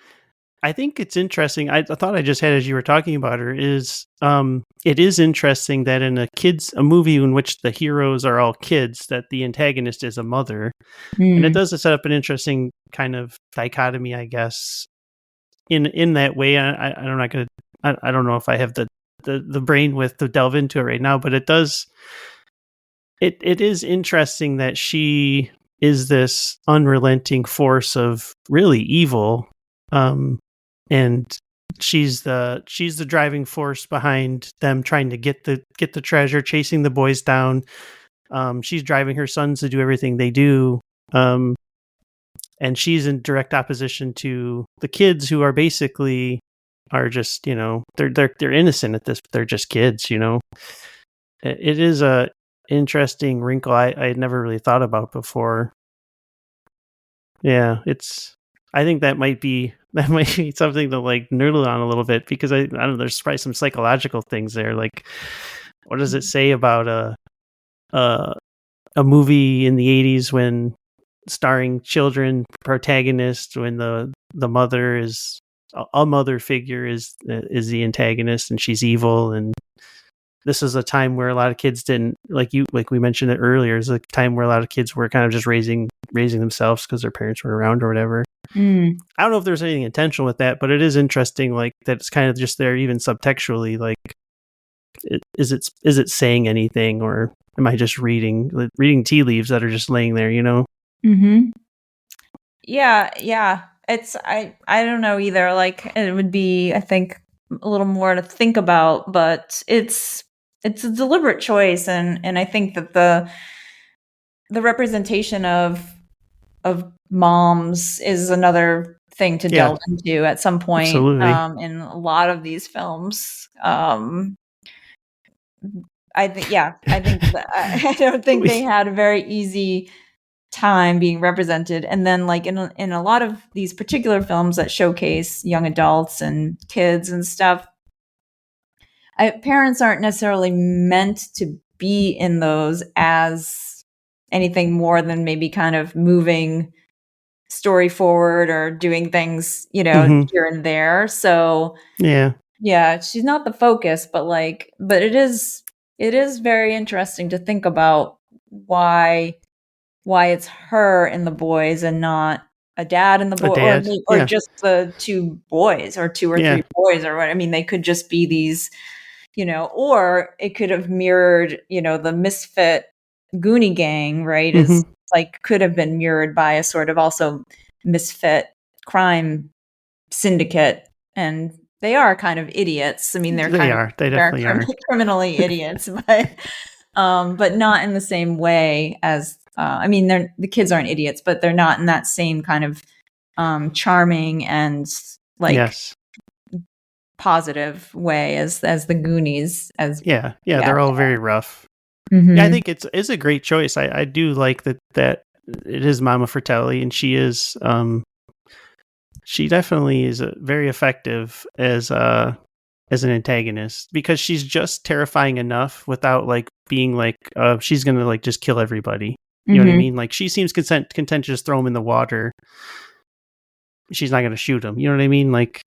I think it's interesting. I thought I just had, as you were talking about her, is it is interesting that in a movie in which the heroes are all kids, that the antagonist is a mother, and it does set up an interesting kind of dichotomy, I guess. In that way, I'm not gonna. I don't know if I have the brain width to delve into it right now, but it does. It is interesting that she is this unrelenting force of really evil. And she's the driving force behind them trying to get the treasure, chasing the boys down. She's driving her sons to do everything they do. and she's in direct opposition to the kids who are basically are just, you know, they're innocent at this. They're just kids, you know. It is a interesting wrinkle I had never really thought about before. Yeah, I think that might be something to like noodle on a little bit, because I don't know, there's probably some psychological things there. Like, what does it say about a movie in the 80s when starring children protagonist, when the mother is a mother figure is the antagonist and she's evil, and this is a time where a lot of kids didn't, like we mentioned it earlier, is a time where a lot of kids were kind of just raising themselves because their parents were around or whatever. I don't know if there's anything intentional with that, but it is interesting, like, that it's kind of just there even subtextually, like, is it saying anything, or am I just reading tea leaves that are just laying there, you know? Yeah. It's I don't know either. Like, it would be, I think, a little more to think about, but it's a deliberate choice, and I think that the representation of moms is another thing to delve into at some point. Absolutely. In a lot of these films. I think that, I don't think they had a very easy time being represented. And then, like, in a lot of these particular films that showcase young adults and kids and stuff, parents aren't necessarily meant to be in those as anything more than maybe kind of moving story forward or doing things, you know, here and there. So yeah, she's not the focus, but it is very interesting to think about why it's her and the boys and not a dad and the boy, or just the two boys, or two or three boys, or what. I mean, they could just be these, you know, or it could have mirrored, you know, the misfit Goonie gang, right? Is like, could have been mirrored by a sort of also misfit crime syndicate, and they are kind of idiots. I mean, they definitely are criminally idiots, but not in the same way as, I mean, the kids aren't idiots, but they're not in that same kind of charming and, like, positive way as the Goonies. They're all very rough. Yeah, I think it's a great choice. I do like that it is Mama Fratelli, and she is she definitely is very effective as an antagonist, because she's just terrifying enough without, like, being like, she's gonna, like, just kill everybody. You know what I mean? Like, she seems content to just throw him in the water. She's not gonna shoot him. You know what I mean? Like,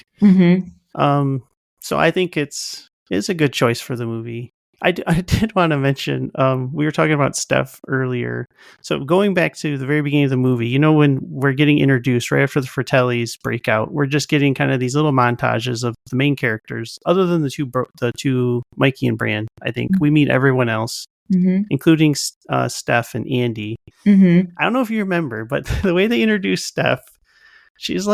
so I think it's a good choice for the movie. I did want to mention, we were talking about Stef earlier. So going back to the very beginning of the movie, you know, when we're getting introduced right after the Fratellis breakout, we're just getting kind of these little montages of the main characters. Other than the two Mikey and Bran, I think we meet everyone else, including Stef and Andy. I don't know if you remember, but the way they introduced Stef, she's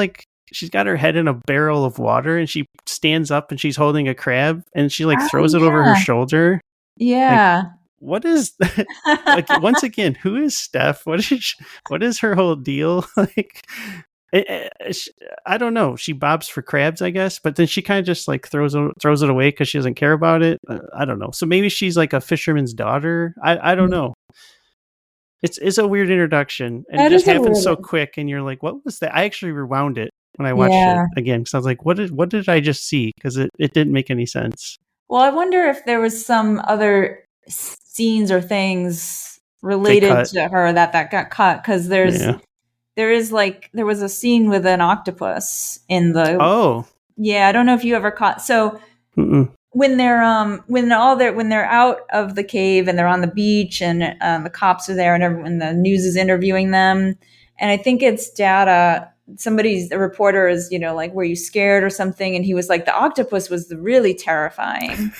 got her head in a barrel of water, and she stands up and she's holding a crab, and she, like, throws it over her shoulder. Yeah. Like, what is that? Like, once again, who is Stef? What is her whole deal? Like, I don't know. She bobs for crabs, I guess, but then she kind of just, like, throws it away because she doesn't care about it. I don't know. So maybe she's like a fisherman's daughter. I don't know. It's a weird introduction, and it just happens so quick, and you're like, what was that? I actually rewound it when I watched it again, because I was like, what did I just see? Because it didn't make any sense. Well, I wonder if there was some other scenes or things related to her that got cut, because there was a scene with an octopus in the. I don't know if you ever caught. So when they're out of the cave and they're on the beach, and the cops are there, and everyone, the news is interviewing them, and I think it's Data. A reporter is, you know, like, were you scared or something? And he was like, the octopus was really terrifying.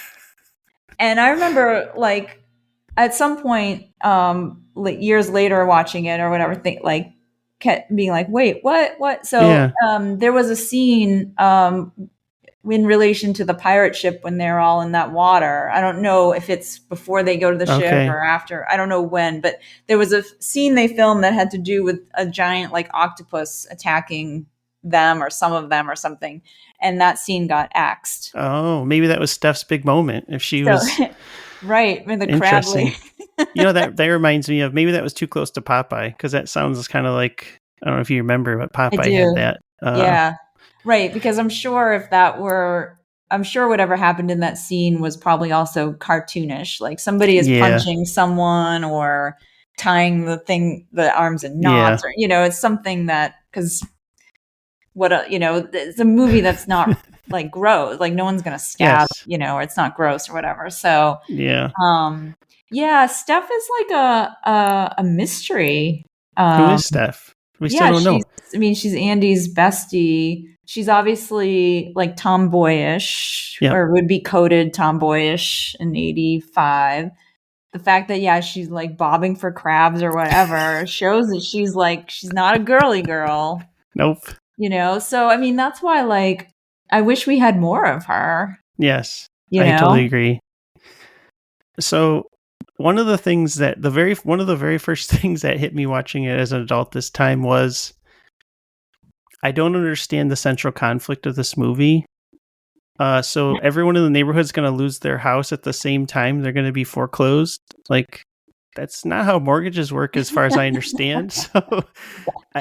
And I remember, like, at some point, like, years later, watching it or whatever, being like, wait, what? So there was a scene in relation to the pirate ship when they're all in that water. I don't know if it's before they go to the ship or after. I don't know when, but there was a scene they filmed that had to do with a giant like octopus attacking them or some of them or something. And that scene got axed. Oh, maybe that was Stef's big moment. If she was right, with the interesting. crab that reminds me of, maybe that was too close to Popeye, because that sounds kind of like, I don't know if you remember, but Popeye had that. Yeah, right. Because I'm sure whatever happened in that scene was probably also cartoonish. Like somebody is punching someone or tying the arms in knots, or it's something that, because it's a movie that's not like gross. Like no one's gonna stab, or it's not gross or whatever. So Stef is like a mystery. Who is Stef? We still don't know. She's Andy's bestie. She's obviously like tomboyish, or would be coded tomboyish in 85. The fact that, she's like bobbing for crabs or whatever shows that she's not a girly girl. Nope. So, I mean, that's why, like, I wish we had more of her. Yes. I totally agree. So, one of the very first things that hit me watching it as an adult this time was, I don't understand the central conflict of this movie. So everyone in the neighborhood is going to lose their house at the same time. They're going to be foreclosed. Like, that's not how mortgages work, as far as I understand. So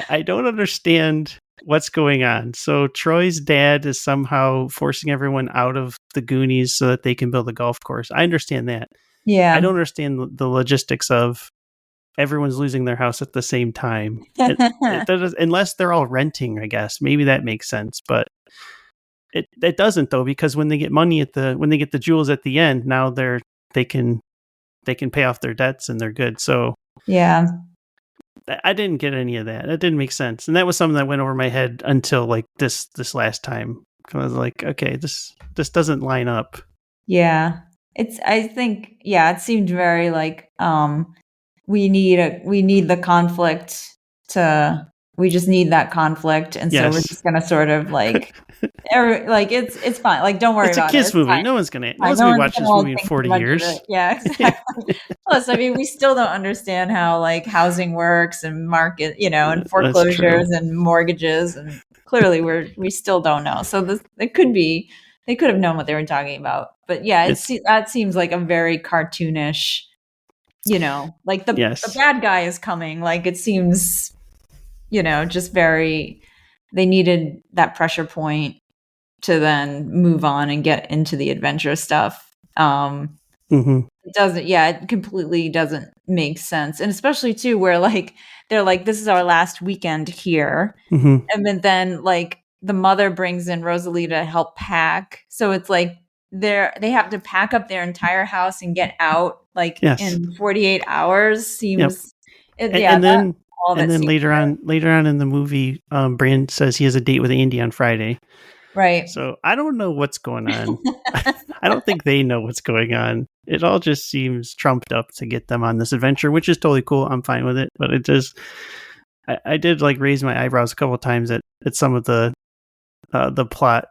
I don't understand what's going on. So Troy's dad is somehow forcing everyone out of the Goonies so that they can build a golf course. I understand that. Yeah. I don't understand the logistics of everyone's losing their house at the same time. Unless they're all renting, I guess. Maybe that makes sense. But it doesn't, though, because when they get when they get the jewels at the end, now they can pay off their debts and they're good. So yeah, I didn't get any of that. That didn't make sense, and that was something that went over my head until like this last time. I was like, okay, this doesn't line up. Yeah, I think it seemed very like we need the conflict we just need that conflict, and so we're just gonna sort of like. It's fine. Like, don't worry about it. It's a kids movie. No one's gonna watch this movie in 40 years. Yeah, exactly. Plus, I mean, we still don't understand how like housing works and market, and foreclosures and mortgages, and clearly we still don't know. So they could have known what they were talking about. But that seems like a very cartoonish, like the bad guy is coming. Like it seems, just very. They needed that pressure point to then move on and get into the adventure stuff. It doesn't, it completely doesn't make sense. And especially too, where like, they're like, this is our last weekend here. And then like the mother brings in Rosalie to help pack. So it's like, they have to pack up their entire house and get out like in 48 hours seems. And then later on in the movie, Brand says he has a date with Andy on Friday. Right. So I don't know what's going on. I don't think they know what's going on. It all just seems trumped up to get them on this adventure, which is totally cool. I'm fine with it. But it just, I did like raise my eyebrows a couple of times at some of the plot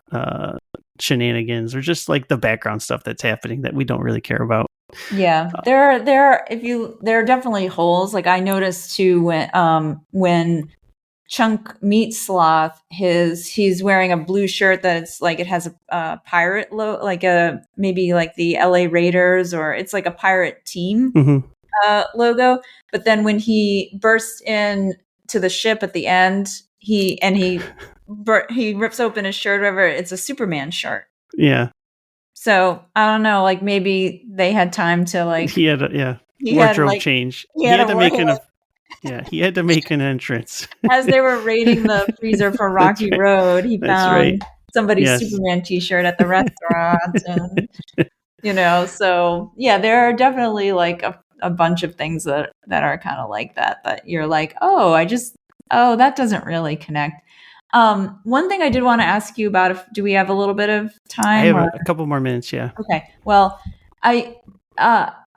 shenanigans, or just like the background stuff that's happening that we don't really care about. Yeah, there are definitely holes. Like I noticed too when Chunk meets Sloth, he's wearing a blue shirt that's like it has a pirate like maybe like the LA Raiders, or it's like a pirate team logo. But then when he bursts in to the ship at the end, he rips open his shirt, whatever. It's a Superman shirt. Yeah. So I don't know, like maybe they had time to like. He had wardrobe change. He had to make an entrance. As they were raiding the freezer for Rocky Road, he found somebody's Superman T-shirt at the restaurant, and So there are definitely like a bunch of things that are kind of like that you're like, that doesn't really connect. One thing I did want to ask you about, do we have a little bit of time? I have a couple more minutes. Yeah. Okay. Well, I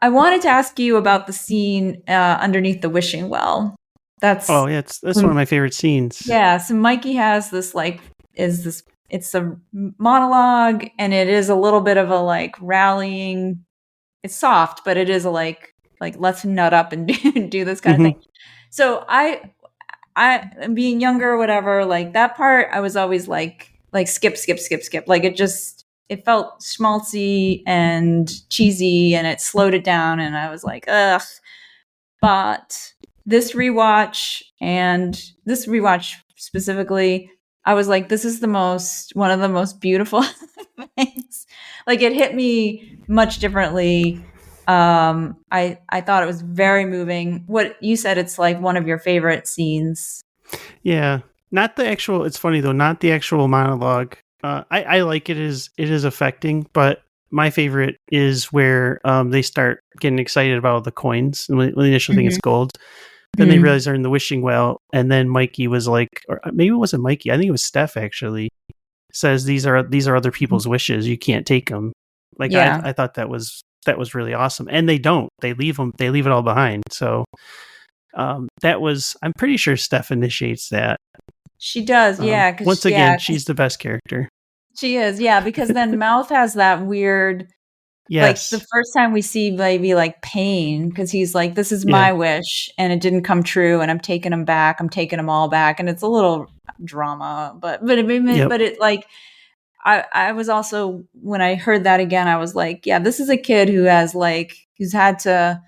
wanted to ask you about the scene underneath the wishing well. That's one of my favorite scenes. Yeah. So Mikey has this it's a monologue, and it is a little bit of a like rallying. It's soft, but it is a like let's nut up and do this kind of thing. So I being younger or whatever, like that part, I was always like skip. Like it felt schmaltzy and cheesy, and it slowed it down, and I was like, ugh. But this rewatch specifically, I was like, this is one of the most beautiful things. Like it hit me much differently. I thought it was very moving. What you said, it's like one of your favorite scenes. Yeah, not the actual. It's funny though, not the actual monologue. I like it is affecting, but my favorite is where they start getting excited about the coins, and when they initially think it's gold. Then they realize they're in the wishing well, and then Mikey was like, or maybe it wasn't Mikey. I think it was Stef actually. Says these are other people's wishes. You can't take them. Like Yeah. I thought that was really awesome, and they don't. They leave them. They leave it all behind. So that was. I'm pretty sure Steph initiates that. She does, yeah. Once again, she's the best character. She is, yeah, because then Mouth has that weird. Yes. Like the first time we see maybe like pain, because he's like, this is my wish and it didn't come true, and I'm taking them back. I'm taking them all back. And it's a little drama, but it like, I was also, when I heard that again, I was like, yeah, this is a kid who's had to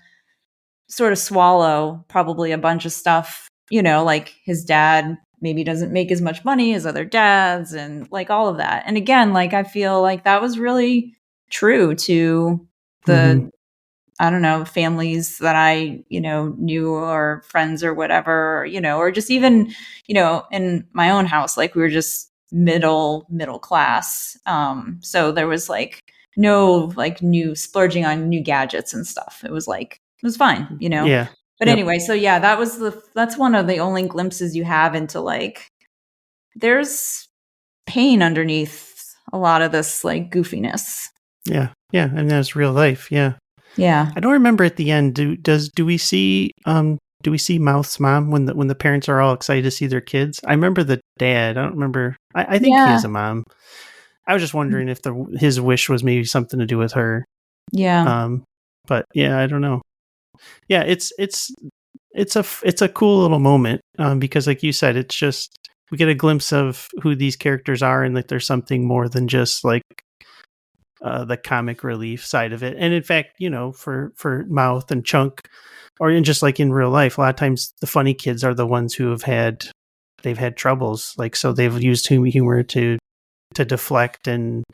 sort of swallow probably a bunch of stuff, like his dad maybe doesn't make as much money as other dads, and like all of that. And again, like I feel like that was really true to the I don't know, families that I, knew, or friends or whatever, or just even, in my own house, like we were just middle class. So there was like no like new splurging on new gadgets and stuff. It was fine, Yeah. But anyway, so yeah, that's one of the only glimpses you have into like, there's pain underneath a lot of this like goofiness. Yeah. Yeah. And that's real life. Yeah. Yeah. I don't remember at the end. Do we see Mouth's mom when the parents are all excited to see their kids? I remember the dad. I don't remember. I think he has a mom. I was just wondering if his wish was maybe something to do with her. Yeah. But yeah, I don't know. Yeah, it's a cool little moment because, like you said, it's just we get a glimpse of who these characters are, and that there's something more than just like the comic relief side of it. And in fact, for Mouth and Chunk, or in just like in real life, a lot of times the funny kids are the ones who they've had troubles. Like, so they've used humor to deflect and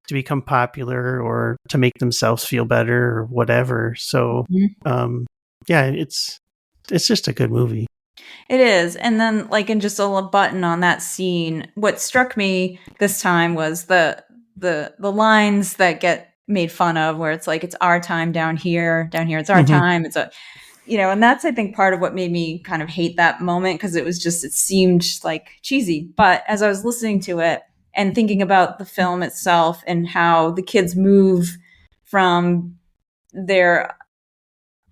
to become popular, or to make themselves feel better, or whatever. So, yeah, it's just a good movie. It is. And then like, in just a little button on that scene, what struck me this time was the lines that get made fun of, where it's like, it's our time down here, it's our time. It's and that's, I think, part of what made me kind of hate that moment, because it seemed like cheesy. But as I was listening to it and thinking about the film itself, and how the kids move from the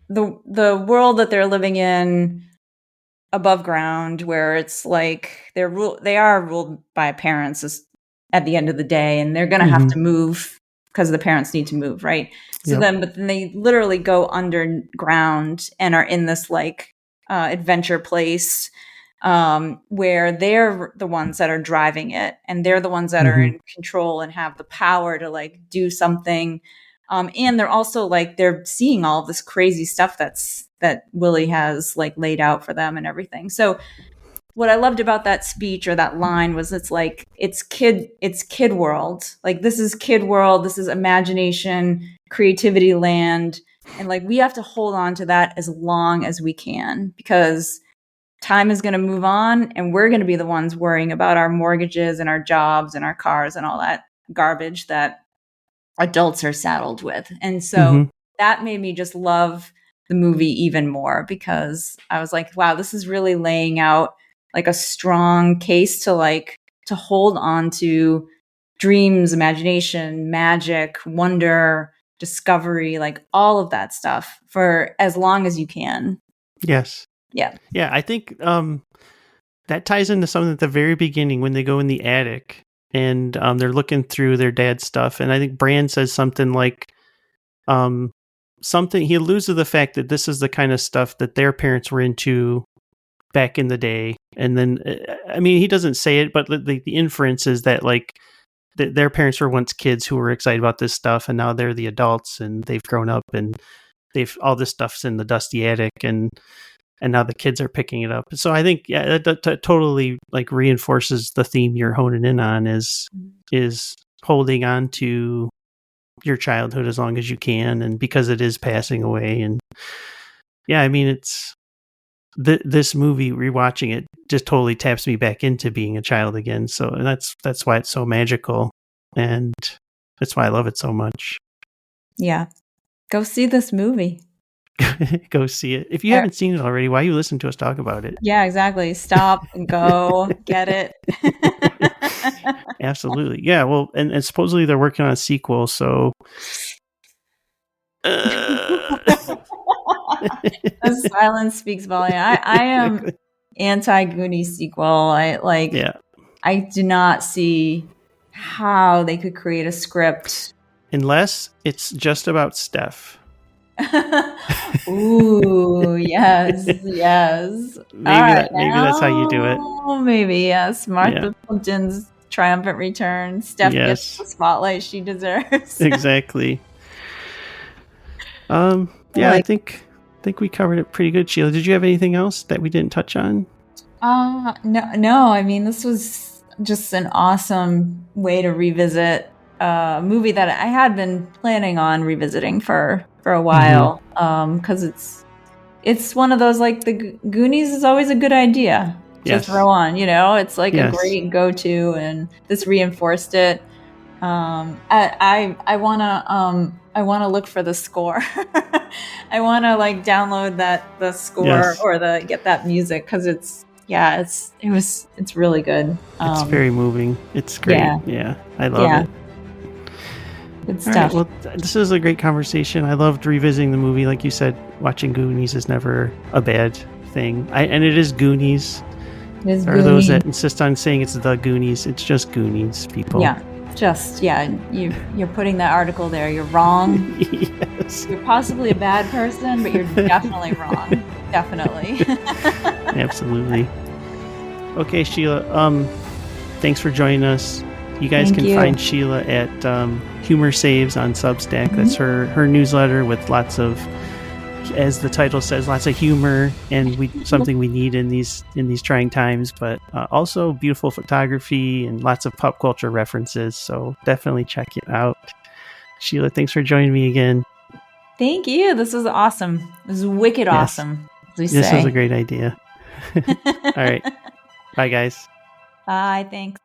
world that they're living in above ground, where it's like they are ruled by parents at the end of the day, and they're going to have to move because the parents need to move, right? So but then they literally go underground and are in this like adventure place, where they're the ones that are driving it, and they're the ones that are in control and have the power to like do something. And they're also like, they're seeing all of this crazy stuff that Willie has like laid out for them and everything. So what I loved about that speech, or that line, was it's like, it's kid world. Like, this is kid world. This is imagination, creativity land. And like, we have to hold on to that as long as we can, because time is going to move on, and we're going to be the ones worrying about our mortgages and our jobs and our cars and all that garbage that adults are saddled with. And so that made me just love the movie even more, because I was like, wow, this is really laying out like a strong case to hold on to dreams, imagination, magic, wonder, discovery, like all of that stuff for as long as you can. Yes. Yeah. Yeah, I think that ties into something at the very beginning when they go in the attic. and they're looking through their dad's stuff, and I think Bran says something like, he alludes to the fact that this is the kind of stuff that their parents were into back in the day, and then I mean, he doesn't say it, but the inference is that like their parents were once kids who were excited about this stuff, and now they're the adults and they've grown up and they've all this stuff's in the dusty attic, and now the kids are picking it up. So I think that totally like reinforces the theme you're honing in on is holding on to your childhood as long as you can, and because it is passing away. And yeah, I mean, it's this movie, rewatching it just totally taps me back into being a child again. So and that's why it's so magical, and that's why I love it so much. Yeah, go see this movie. Go see it if you haven't seen it already. Why you listen to us talk about it? Yeah, exactly. Stop and go get it. Absolutely. Yeah, well, and supposedly they're working on a sequel, so The silence speaks volume. I am anti Goonies sequel. I do not see how they could create a script unless it's just about Stef. Ooh, yes. Maybe that's how you do it. Maybe, yes. Martha Plimpton's triumphant return. Stef gets the spotlight she deserves. Exactly. I think we covered it pretty good. Sheila, did you have anything else that we didn't touch on? No. I mean, this was just an awesome way to revisit a movie that I had been planning on revisiting for a while. Because it's one of those, like, the Goonies is always a good idea to throw on. You know, it's like a great go-to, and this reinforced it. I wanna look for the score. I wanna like download the score or get that music, because it's really good. It's very moving. It's great. Yeah, I love it. Good stuff. All right, well, this is a great conversation. I loved revisiting the movie. Like you said, watching Goonies is never a bad thing. And it is Goonies. There are those that insist on saying it's the Goonies. It's just Goonies, people. Yeah. You're putting that article there. You're wrong. Yes. You're possibly a bad person, but you're definitely wrong. Definitely. Absolutely. Okay, Sheila. Thanks for joining us. You guys can find Sheila at Humor Saves on Substack. Mm-hmm. That's her newsletter with lots of, as the title says, lots of humor, and something we need in these trying times, but also beautiful photography and lots of pop culture references. So definitely check it out. Sheila, thanks for joining me again. Thank you. This was awesome. This is wicked awesome. This was a great idea. All right. Bye, guys. Bye. Thanks.